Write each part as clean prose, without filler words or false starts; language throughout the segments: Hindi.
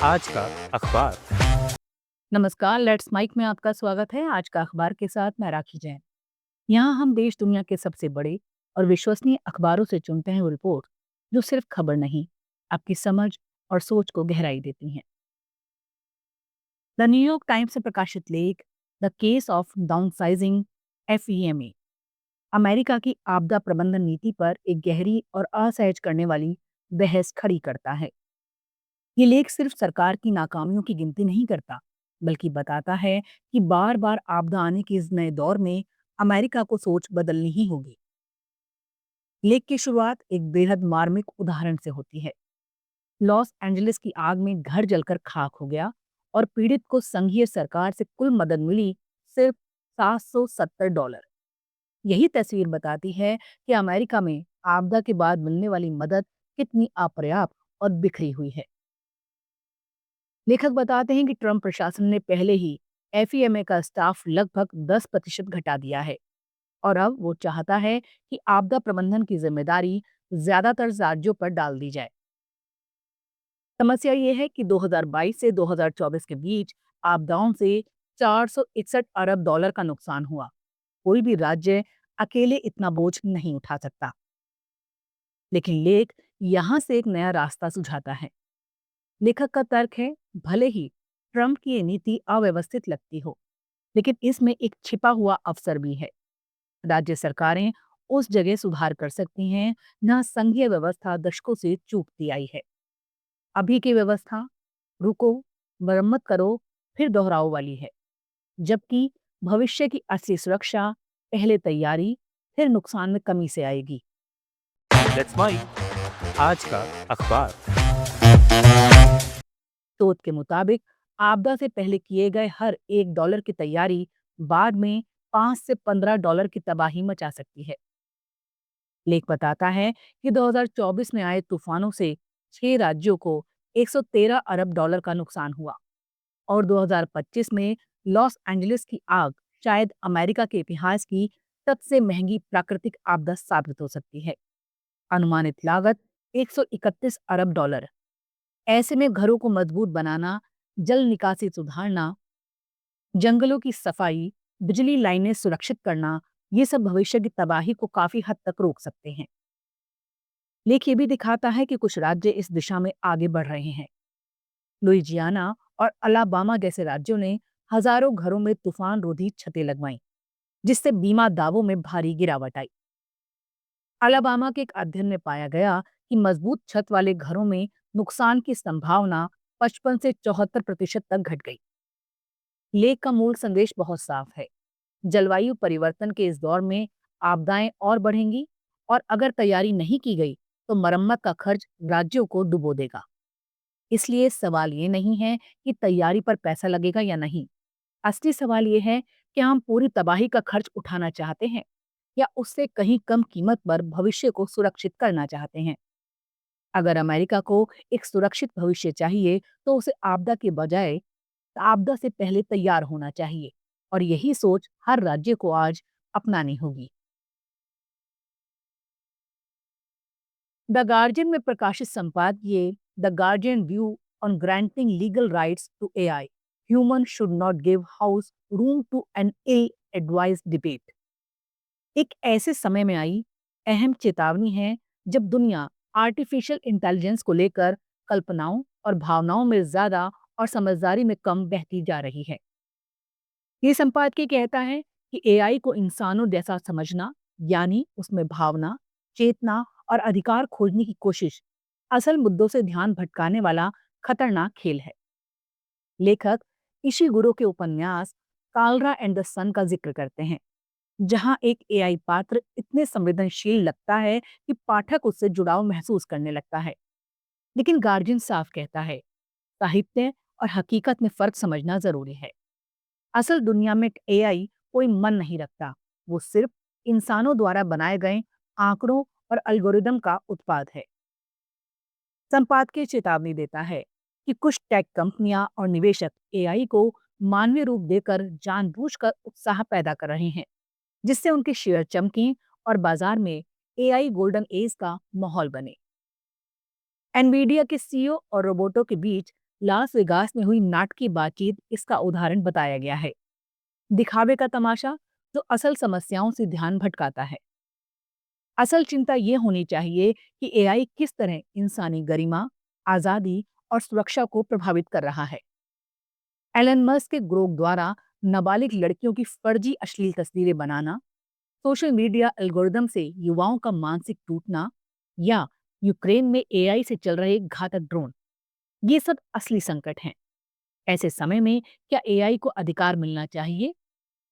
आज का अखबार। नमस्कार, लेट्स माइक में आपका स्वागत है। आज का अखबार के साथ मैं राखी जैन। यहाँ हम देश दुनिया के सबसे बड़े और विश्वसनीय अखबारों से चुनते हैं वो रिपोर्ट जो सिर्फ खबर नहीं, आपकी समझ और सोच को गहराई देती हैं। द न्यूयॉर्क टाइम्स से प्रकाशित लेख the case of downsizing FEMA America की आपदा प्रबंधन नीति पर एक गहरी और असहज करने वाली बहस खड़ी करता है। ये लेख सिर्फ सरकार की नाकामियों की गिनती नहीं करता, बल्कि बताता है कि बार बार आपदा आने के इस नए दौर में अमेरिका को सोच बदलनी ही होगी। लेख की शुरुआत एक बेहद मार्मिक उदाहरण से होती है। लॉस एंजलिस की आग में घर जलकर खाक हो गया और पीड़ित को संघीय सरकार से कुल मदद मिली सिर्फ $770। यही तस्वीर बताती है कि अमेरिका में आपदा के बाद मिलने वाली मदद कितनी अपर्याप्त और बिखरी हुई है। लेखक बताते हैं कि ट्रंप प्रशासन ने पहले ही FEMA का स्टाफ लगभग 10% घटा दिया है और अब वो चाहता है कि आपदा प्रबंधन की जिम्मेदारी ज्यादातर राज्यों पर डाल दी जाए। समस्या ये है कि 2022 से 2024 के बीच आपदाओं से $461 अरब का नुकसान हुआ। कोई भी राज्य अकेले इतना बोझ नहीं उठा सकता। लेकिन लेख यहाँ से एक नया रास्ता सुझाता है। लेखक का तर्क है, भले ही ट्रंप की ये नीति अव्यवस्थित लगती हो, लेकिन इसमें एक छिपा हुआ अवसर भी है। राज्य सरकारें उस जगह सुधार कर सकती हैं जहां संघीय व्यवस्था दशकों से चूकती आई है। अभी की व्यवस्था रुको, मरम्मत करो, फिर दोहराओ वाली है, जबकि भविष्य की असली सुरक्षा पहले तैयारी, फिर नुकसान में कमी से आएगी। Let's mic. आज का अखबार। शोध के मुताबिक आपदा से पहले किए गए हर $1 की तैयारी बाद में $5 से $15 की तबाही मचा सकती है। लेख बताता है कि 2024 में आए तूफानों से 6 राज्यों को $113 अरब का नुकसान हुआ और 2025 में लॉस एंजलिस की आग शायद अमेरिका के इतिहास की सबसे महंगी प्राकृतिक आपदा साबित हो सकती है। अनुमानित लागत $131 अरब। ऐसे में घरों को मजबूत बनाना, जल निकासी सुधारना, जंगलों की सफाई, बिजली लाइनें सुरक्षित करना, ये सब भविष्य की तबाही को काफी हद तक रोक सकते हैं। लेख ये भी दिखाता है कि कुछ राज्य इस दिशा में आगे बढ़ रहे हैं। लुइजियाना और अलाबामा जैसे राज्यों ने हजारों घरों में तूफान रोधी छतें लगवाईं, जिससे बीमा दावों में भारी गिरावट आई। अलाबामा के एक अध्ययन में पाया गया कि मजबूत छत वाले घरों में नुकसान की संभावना 55 से 74% तक घट गई। लेख का मूल संदेश बहुत साफ है। जलवायु परिवर्तन के इस दौर में आपदाएं और बढ़ेंगी और अगर तैयारी नहीं की गई तो मरम्मत का खर्च राज्यों को डुबो देगा। इसलिए सवाल ये नहीं है कि तैयारी पर पैसा लगेगा या नहीं। असली सवाल ये है कि हम पूरी तबाही का खर्च उठाना चाहते हैं या उससे कहीं कम कीमत पर भविष्य को सुरक्षित करना चाहते हैं। अगर अमेरिका को एक सुरक्षित भविष्य चाहिए तो उसे आपदा के बजाय आपदा से पहले तैयार होना चाहिए और यही सोच हर राज्य को आज अपनानी होगी। द गार्जियन में प्रकाशित संपादकीय the Guardian view on granting legal rights to AI, human should not give house room to an ill advised debate, एक ऐसे समय में आई अहम चेतावनी है जब दुनिया आर्टिफिशियल इंटेलिजेंस को लेकर कल्पनाओं और भावनाओं में ज्यादा और समझदारी में कम बहती जा रही है। ये संपादकीय कहता है कि AI को इंसानों जैसा समझना, यानी उसमें भावना, चेतना और अधिकार खोजने की कोशिश असल मुद्दों से ध्यान भटकाने वाला खतरनाक खेल है। लेखक इशिगुरो के उपन्यास कालरा एंड द सन का जिक्र करते हैं, जहां एक AI पात्र इतने संवेदनशील लगता है कि पाठक उससे जुड़ाव महसूस करने लगता है। लेकिन गार्जियन साफ कहता है, साहित्य और हकीकत में फर्क समझना जरूरी है। असल दुनिया में AI कोई मन नहीं रखता, वो सिर्फ इंसानों द्वारा बनाए गए आंकड़ों और एल्गोरिदम का उत्पाद है। संपादकीय चेतावनी देता है कि कुछ टेक कंपनियां और निवेशक AI को मानवीय रूप देकर जानबूझकर उत्साह पैदा कर रहे हैं, जिससे उनके शेयर चमकें और बाजार में AI गोल्डन एज का माहौल बने। एनवीडिया के CEO और रोबोटों के बीच लास वेगास में हुई नाटकीय बातचीत इसका उदाहरण बताया गया है। दिखावे का तमाशा जो असल समस्याओं से ध्यान भटकाता है। असल चिंता ये होनी चाहिए कि एआई किस तरह इंसानी गरिमा, आजादी और सुरक्षा को प्रभावित कर रहा है। एलन मस्क के ग्रोक द्वारा नाबालिग लड़कियों की फर्जी अश्लील तस्वीरें बनाना, सोशल मीडिया एल्गोरिदम से युवाओं का मानसिक टूटना या यूक्रेन में एआई से चल रहे घातक ड्रोन, ये सब असली संकट हैं। ऐसे समय में क्या एआई को अधिकार मिलना चाहिए?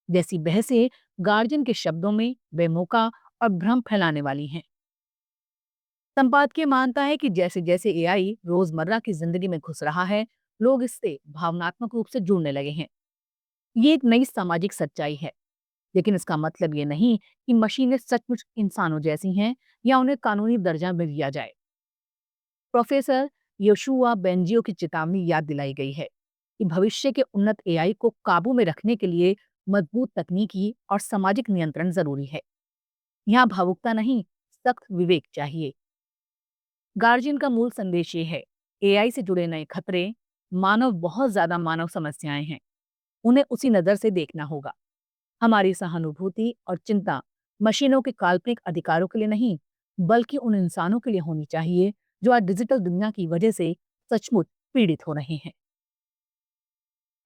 जैसी बहसें गार्जियन के शब्दों में बेमौका और भ्रम फैलाने वाली हैं। संपादकीय मानता है कि जैसे जैसे एआई रोजमर्रा की जिंदगी में घुस रहा है, लोग इससे भावनात्मक रूप से जुड़ने लगे हैं। ये एक नई सामाजिक सच्चाई है, लेकिन इसका मतलब ये नहीं कि मशीनें सचमुच इंसानों जैसी हैं या उन्हें कानूनी दर्जा मिल दिया जाए। प्रोफेसर योशुआ बेंजियो की चेतावनी याद दिलाई गई है कि भविष्य के उन्नत एआई को काबू में रखने के लिए मजबूत तकनीकी और सामाजिक नियंत्रण जरूरी है। यहाँ भावुकता नहीं, सख्त विवेक चाहिए। गार्जियन का मूल संदेश ये है, एआई से जुड़े नए खतरे बहुत ज्यादा मानव समस्याएं हैं, उन्हें उसी नजर से देखना होगा। हमारी सहानुभूति और चिंता मशीनों के काल्पनिक अधिकारों के लिए नहीं, बल्कि उन इंसानों के लिए होनी चाहिए जो आज डिजिटल दुनिया की वजह से सचमुच पीड़ित हो रहे हैं।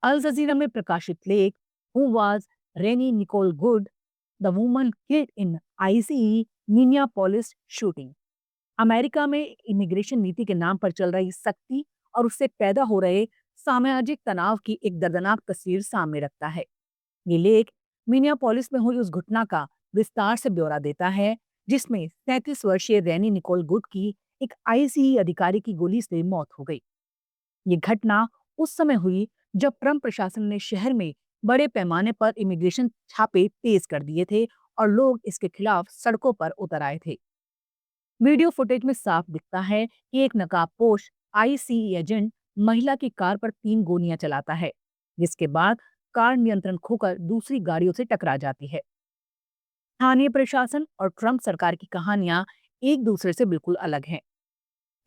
अल जजीरा में प्रकाशित लेख who was Renee Nicole Good, the woman killed in ICE Minneapolis shooting, America में इमिग्रेशन नीति के नाम पर चल रही सख्ती और उससे पैदा हो रहे सामाजिक तनाव की एक दर्दनाक तस्वीर सामने रखता है। ये लेख मिनियापोलिस में हुई उस घटना का विस्तार से ब्यौरा देता है जिसमें 37 वर्षीय रेनी निकोल गुड की एक आईसीई अधिकारी की गोली से मौत हो गई। ये घटना उस समय हुई जब ट्रंप प्रशासन ने शहर में बड़े पैमाने पर इमिग्रेशन छापे तेज कर दिए थे और लोग इसके खिलाफ सड़कों पर उतर आए थे। वीडियो फुटेज में साफ दिखता है कि एक नकाबपोश आईसीई एजेंट महिला की कार पर 3 गोलियां चलाता है, जिसके बाद कार नियंत्रण खोकर दूसरी गाड़ियों से टकरा जाती है। स्थानीय प्रशासन और ट्रंप सरकार की कहानियां एक दूसरे से बिल्कुल अलग हैं।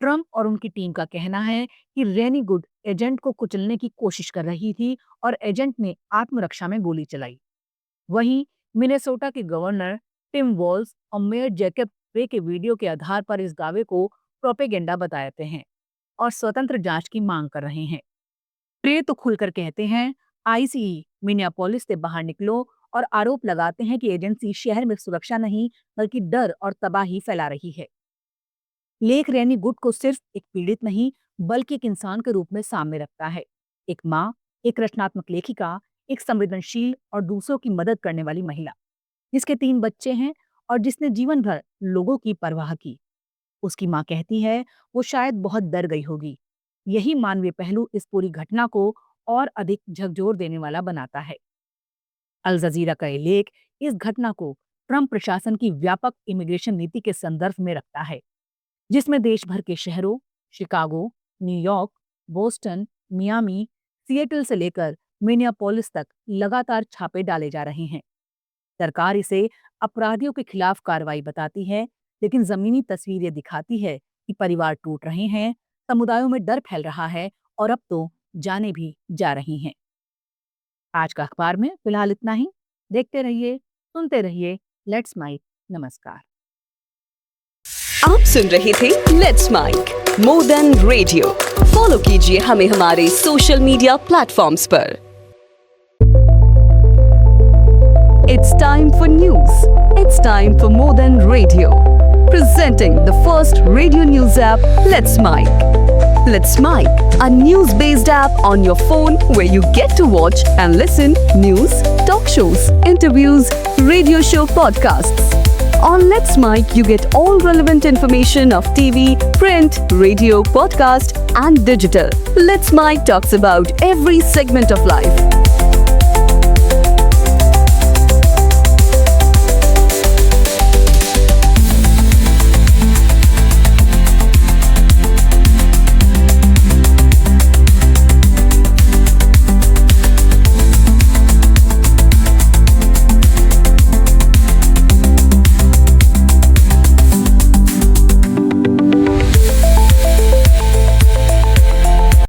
ट्रंप और उनकी टीम का कहना है कि रेनी गुड एजेंट को कुचलने की कोशिश कर रही थी और एजेंट ने आत्मरक्षा में गोली चलाई। वहीं मिनेसोटा के गवर्नर टिम वॉल्स और मेयर जैकब रे के वीडियो के आधार पर इस दावे को प्रोपेगेंडा बताते हैं और स्वतंत्र जांच की मांग कर रहे हैं। रे तो खुलकर कहते हैं, आईसीई मिनियापोलिस से बाहर निकलो, और आरोप लगाते हैं कि एजेंसी शहर में सुरक्षा नहीं बल्कि डर और तबाही फैला रही है। लेख रेनी गुड को सिर्फ एक पीड़ित नहीं बल्कि एक इंसान के रूप में सामने रखता है। एक माँ, एक रचनात्मक लेखिका, एक संवेदनशील और दूसरों की मदद करने वाली महिला, जिसके 3 बच्चे हैं और जिसने जीवन भर लोगों की परवाह की। उसकी माँ कहती है वो शायद बहुत डर गई होगी। यही मानवीय पहलू इस पूरी घटना को और अधिक झकझोर देने वाला बनाता है। अल जजीरा का ये लेख इस घटना को ट्रंप प्रशासन की व्यापक इमिग्रेशन नीति के संदर्भ में रखता है, जिसमें देश भर के शहरों Chicago, New York, Boston, Miami, Seattle से लेकर मिनियापोलिस तक लगातार छापे डाले जा रहे हैं। सरकार इसे अपराधियों के खिलाफ कार्रवाई बताती है, लेकिन जमीनी तस्वीर ये दिखाती है कि परिवार टूट रहे हैं, समुदायों में डर फैल रहा है और अब तो जाने भी जा रही हैं। आज का अखबार में फिलहाल इतना ही। देखते रहिए, सुनते रहिए लेट्स माइक। नमस्कार। आप सुन रहे थे let's mic more than radio. Follow कीजिए हमें हमारे सोशल मीडिया प्लेटफॉर्म्स पर। It's time for news. It's time for more than radio. Presenting the first radio news app, Let's Mic. Let's Mic, a news-based app on your phone where you get to watch and listen news, talk shows, interviews, radio show podcasts. On Let's Mic, you get all relevant information of TV, print, radio, podcast, and digital. Let's Mic talks about every segment of life.